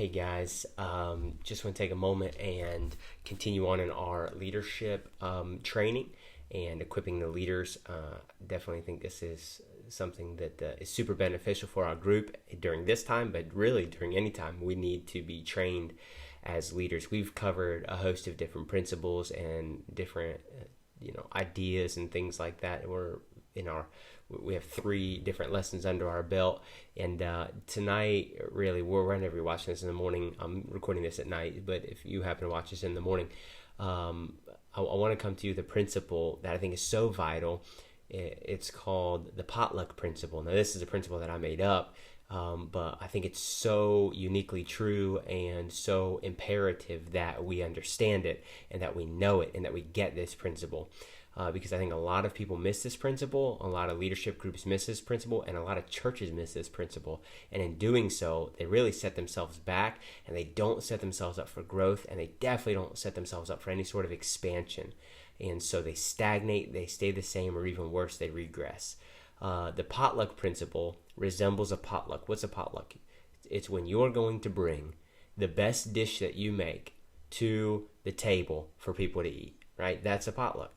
Hey guys, just want to take a moment and continue on in our leadership training and equipping the leaders. Definitely think this is something that is super beneficial for our group during this time, but really during any time we need to be trained as leaders. We've covered a host of different principles and different ideas and things like that. We have 3 different lessons under our belt, and tonight, really, whenever you're watching this in the morning, I'm recording this at night, but if you happen to watch this in the morning, I want to come to you the principle that I think is so vital. It's called the potluck principle. Now, this is a principle that I made up, but I think it's so uniquely true and so imperative that we understand it and that we know it and that we get this principle. Because I think a lot of people miss this principle, a lot of leadership groups miss this principle, and a lot of churches miss this principle. And in doing so, they really set themselves back, and they don't set themselves up for growth, and they definitely don't set themselves up for any sort of expansion. And so they stagnate, they stay the same, or even worse, they regress. The potluck principle resembles a potluck. What's a potluck? It's when you're going to bring the best dish that you make to the table for people to eat, right? That's a potluck.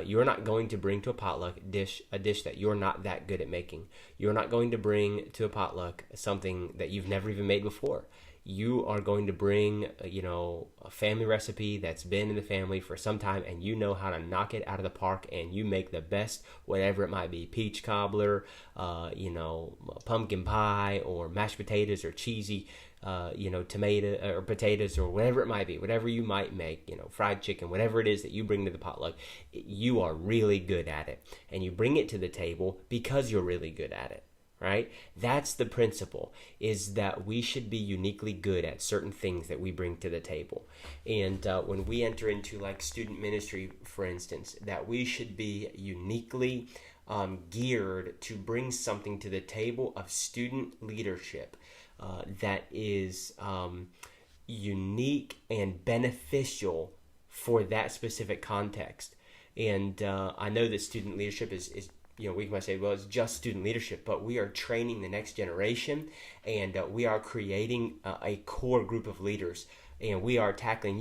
You're not going to bring to a potluck a dish that you're not that good at making. You're not going to bring to a potluck something that you've never even made before. You are going to bring, a family recipe that's been in the family for some time, and you know how to knock it out of the park, and you make the best, whatever it might be, peach cobbler, pumpkin pie, or mashed potatoes, or cheesy, tomato or potatoes, or whatever it might be, whatever you might make, fried chicken, whatever it is that you bring to the potluck, you are really good at it, and you bring it to the table because you're really good at it. Right? That's the principle, is that we should be uniquely good at certain things that we bring to the table. And when we enter into like student ministry, for instance, that we should be uniquely geared to bring something to the table of student leadership that is unique and beneficial for that specific context. And I know that student leadership is we might say, well, it's just student leadership, but we are training the next generation, and we are creating a core group of leaders. And we are tackling,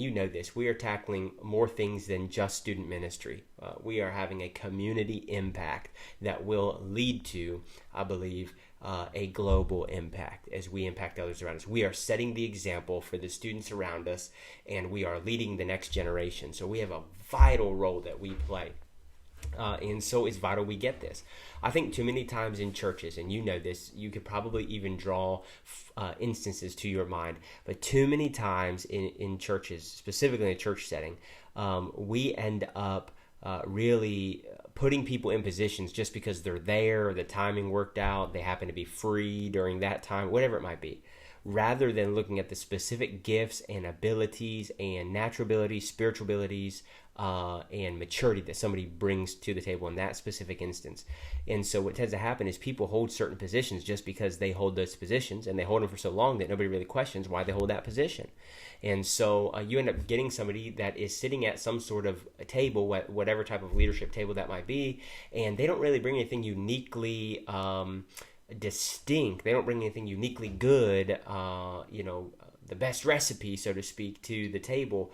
we are tackling more things than just student ministry. We are having a community impact that will lead to, I believe, a global impact as we impact others around us. We are setting the example for the students around us, and we are leading the next generation. So we have a vital role that we play. And so it's vital we get this. I think too many times in churches, and you know this, you could probably even draw instances to your mind, but too many times in churches, specifically in a church setting, we end up really putting people in positions just because they're there, the timing worked out, they happen to be free during that time, whatever it might be, rather than looking at the specific gifts and abilities and natural abilities, spiritual abilities, and maturity that somebody brings to the table in that specific instance. And so what tends to happen is people hold certain positions just because they hold those positions, and they hold them for so long that nobody really questions why they hold that position. And so you end up getting somebody that is sitting at some sort of a table, whatever type of leadership table that might be, and they don't really bring anything uniquely distinct. They don't bring anything uniquely good, the best recipe, so to speak, to the table.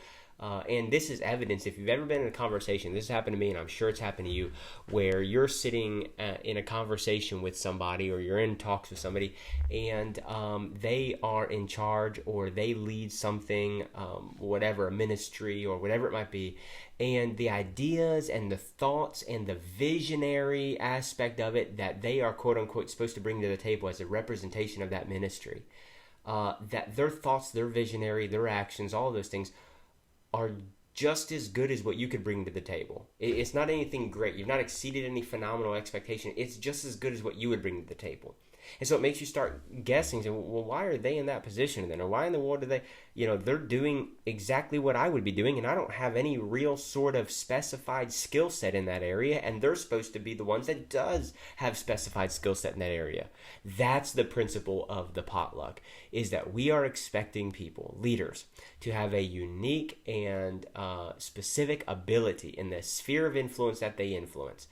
And this is evidence, if you've ever been in a conversation, this has happened to me, and I'm sure it's happened to you, where you're sitting in a conversation with somebody, or you're in talks with somebody, and they are in charge, or they lead something, whatever, a ministry, or whatever it might be, and the ideas and the thoughts and the visionary aspect of it that they are, quote-unquote, supposed to bring to the table as a representation of that ministry, that their thoughts, their visionary, their actions, all of those things are just as good as what you could bring to the table. It's not anything great. You've not exceeded any phenomenal expectation. It's just as good as what you would bring to the table. And so it makes you start guessing, saying, well, why are they in that position then? Or why in the world do they, they're doing exactly what I would be doing, and I don't have any real sort of specified skill set in that area, and they're supposed to be the ones that does have specified skill set in that area. That's the principle of the potluck, is that we are expecting people, leaders, to have a unique and specific ability in the sphere of influence that they influence,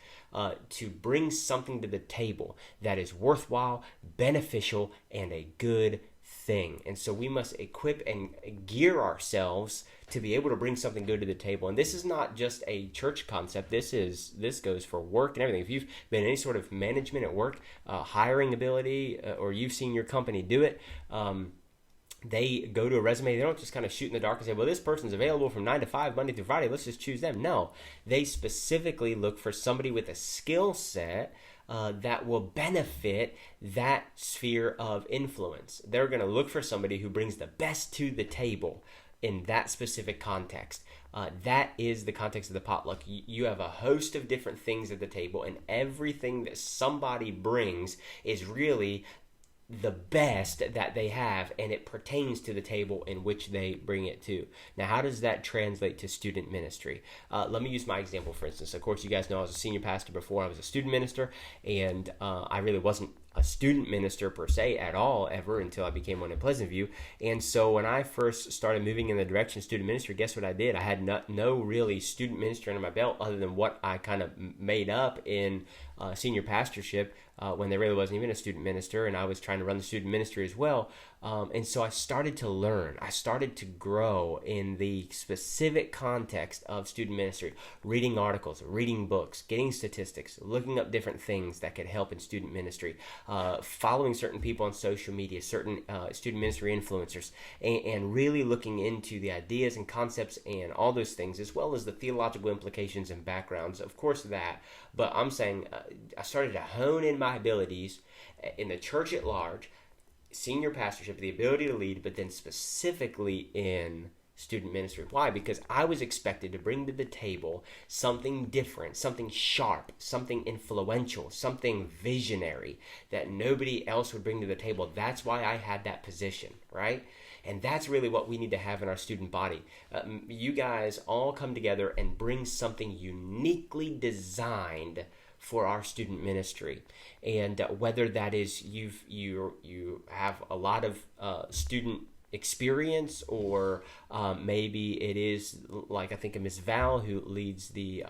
to bring something to the table that is worthwhile, beneficial, and a good thing. And so we must equip and gear ourselves to be able to bring something good to the table. And this is not just a church concept. This goes for work and everything. If you've been any sort of management at work, hiring ability, or you've seen your company do it, they go to a resume. They don't just kind of shoot in the dark and say, well, this person's available from 9 to 5, Monday through Friday. Let's just choose them. No, they specifically look for somebody with a skill set that will benefit that sphere of influence. They're going to look for somebody who brings the best to the table in that specific context. That is the context of the potluck. You have a host of different things at the table, and everything that somebody brings is really the best that they have, and it pertains to the table in which they bring it to. Now, how does that translate to student ministry? Let me use my example, for instance. Of course, you guys know I was a senior pastor before I was a student minister, and I really wasn't a student minister per se at all ever until I became one in Pleasant View. And so when I first started moving in the direction of student ministry, guess what I did? I had no really student ministry under my belt other than what I kind of made up in senior pastorship when there really wasn't even a student minister, and I was trying to run the student ministry as well. And so I started to learn. I started to grow in the specific context of student ministry, reading articles, reading books, getting statistics, looking up different things that could help in student ministry, following certain people on social media, certain student ministry influencers, and really looking into the ideas and concepts and all those things, as well as the theological implications and backgrounds, of course, that. But I'm saying I started to hone in my abilities in the church at large, senior pastorship, the ability to lead, but then specifically in student ministry. Why? Because I was expected to bring to the table something different, something sharp, something influential, something visionary that nobody else would bring to the table. That's why I had that position, right? And that's really what we need to have in our student body. You guys all come together and bring something uniquely designed for our student ministry. And whether that is you have a lot of student experience, or maybe it is like I think of Miss Val, who leads the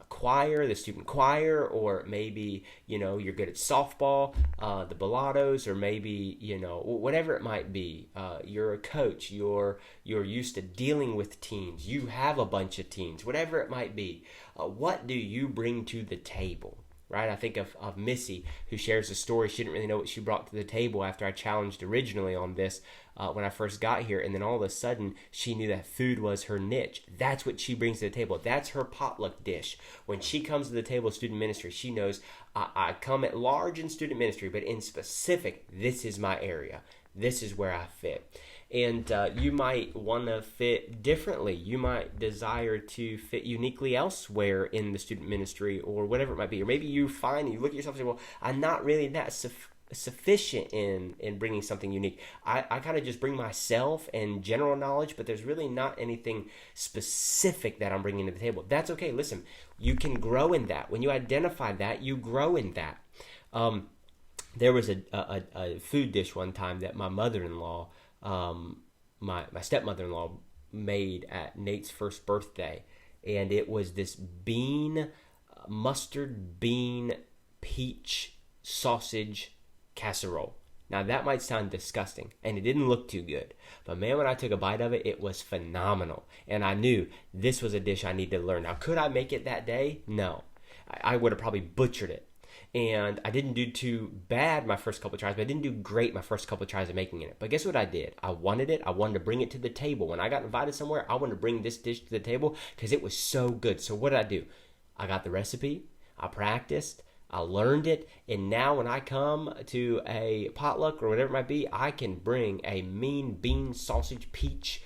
choir, the student choir, or maybe you're good at softball, the Bellatos, or maybe whatever it might be. You're a coach. You're used to dealing with teams. You have a bunch of teams. Whatever it might be. What do you bring to the table? Right? I think of Missy, who shares a story. She didn't really know what she brought to the table after I challenged originally on this when I first got here. And then all of a sudden, she knew that food was her niche. That's what she brings to the table. That's her potluck dish. When she comes to the table of student ministry, she knows I come at large in student ministry, but in specific, this is my area. This is where I fit. And you might want to fit differently. You might desire to fit uniquely elsewhere in the student ministry, or whatever it might be. Or maybe you look at yourself and say, well, I'm not really that sufficient in bringing something unique. I kind of just bring myself and general knowledge, but there's really not anything specific that I'm bringing to the table. That's okay. Listen, you can grow in that. When you identify that, you grow in that. There was a food dish one time that my mother-in-law, my stepmother-in-law, made at Nate's first birthday, and it was this mustard bean peach sausage casserole. Now that might sound disgusting, and it didn't look too good, but man, when I took a bite of it, it was phenomenal, and I knew this was a dish I needed to learn. Now, could I make it that day? No. I would have probably butchered it. And I didn't do too bad my first couple of tries, but I didn't do great my first couple of tries of making it. But guess what I did? I wanted it. I wanted to bring it to the table. When I got invited somewhere, I wanted to bring this dish to the table because it was so good. So what did I do? I got the recipe. I practiced. I learned it. And now when I come to a potluck or whatever it might be, I can bring a mean bean sausage peach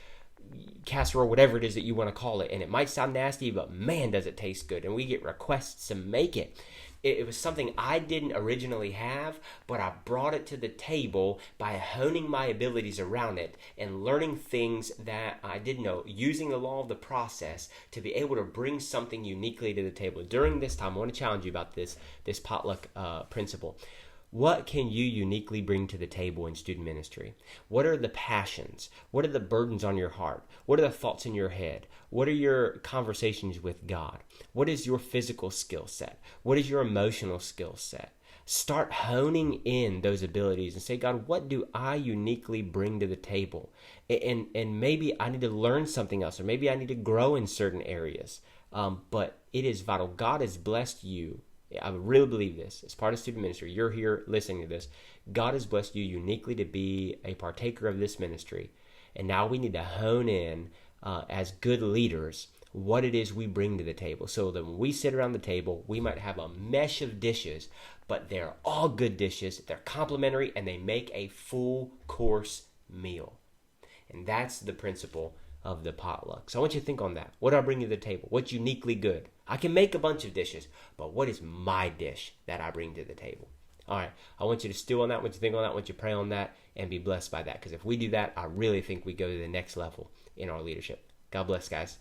casserole, whatever it is that you want to call it. And it might sound nasty, but man, does it taste good. And we get requests to make it. It was something I didn't originally have, but I brought it to the table by honing my abilities around it and learning things that I didn't know, using the law of the process to be able to bring something uniquely to the table. During this time, I want to challenge you about this potluck principle. What can you uniquely bring to the table in student ministry? What are the passions? What are the burdens on your heart? What are the thoughts in your head? What are your conversations with God? What is your physical skill set? What is your emotional skill set? Start honing in those abilities and say, God, what do I uniquely bring to the table? And maybe I need to learn something else, or maybe I need to grow in certain areas. But it is vital. God has blessed you. I really believe this. As part of student ministry, you're here listening to this. God has blessed you uniquely to be a partaker of this ministry. And now we need to hone in as good leaders what it is we bring to the table, so that when we sit around the table, we might have a mesh of dishes, but they're all good dishes, they're complementary, and they make a full course meal. And that's the principle of the potluck. So I want you to think on that. What do I bring to the table? What's uniquely good? I can make a bunch of dishes, but what is my dish that I bring to the table? All right, I want you to stew on that, I want you to think on that, I want you to pray on that, and be blessed by that. Because if we do that, I really think we go to the next level in our leadership. God bless, guys.